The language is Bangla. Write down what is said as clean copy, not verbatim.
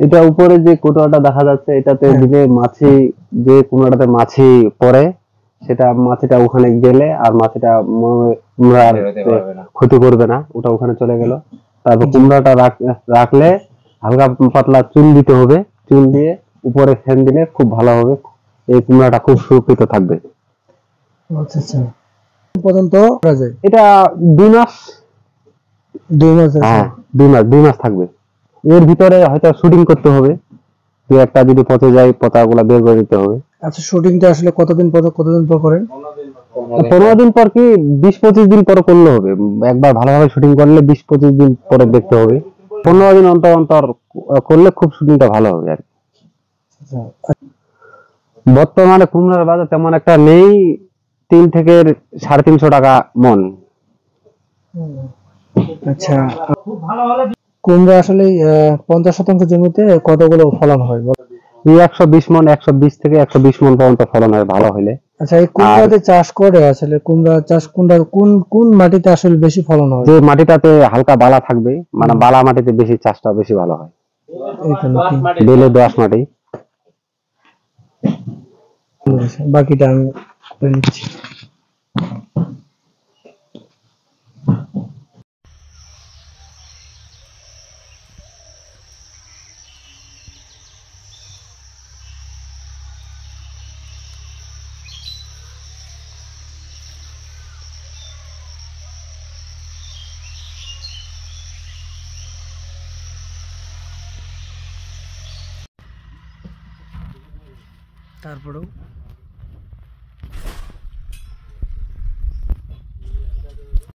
এটা উপরে যে কোটোয়াটা দেখা যাচ্ছে এটাতে হ্যাঁ। দিলে মাছি, যে কুমড়াটাতে মাছি পড়ে সেটা মাছিটা ওখানে গেলে আর মাছিটা কুমড়ার ক্ষতি করবে না, ওটা ওখানে চলে গেল। তারপর জি। কুমড়াটা রাখলে হালকা পাতলা চুন দিতে হবে, চুন দিয়ে উপরে ফ্যান দিলে খুব ভালো হবে, এই কুমড়াটা খুব সুরক্ষিত থাকবে। আচ্ছা আচ্ছা, পর্যন্ত করা যায়? এটা 2 মাস। 2 মাস আছে। হ্যাঁ, 2 মাস থাকবে। এর ভিতরে হয়তো শুটিং করতে হবে, দু একটা যদি পচে যায় পাতাগুলা বের করে দিতে হবে। আচ্ছা, শুটিংটা আসলে কতদিন পর করেন? 15 দিন পর কি 20-25 দিন পর করলে হবে। একবার ভালোভাবে শুটিং করলে 20-25 দিন পরে দেখতে হবে। 15 দিন অন্তর অন্তর করলে খুব শুটিংটা ভালো হবে আর কি। আচ্ছা বর্তমানে কুমড়ার বাজার তেমন একটা নেই, 300 থেকে 350 টাকা মন। আচ্ছা, কুমড়া আসলে 50 শতাংশ জমিতে কতগুলো ফলন হয় বল? এই 120 মন, 120 থেকে 120 মন পর্যন্ত ফলন হয় ভালো হলে। আচ্ছা, এই কুমড়া যে চাষ করে আসলে কুমড়া চাষ কোনটা কোন কোন মাটিতে আসলে বেশি ফলন হয়? যে মাটিটাতে হালকা বালা থাকবে, মানে বালা মাটিতে বেশি চাষটা বেশি ভালো হয়। এইটা নাকি? বেলে দোআঁশ মাটি। বাকিটা আমি করে নিচ্ছি। তারপরেও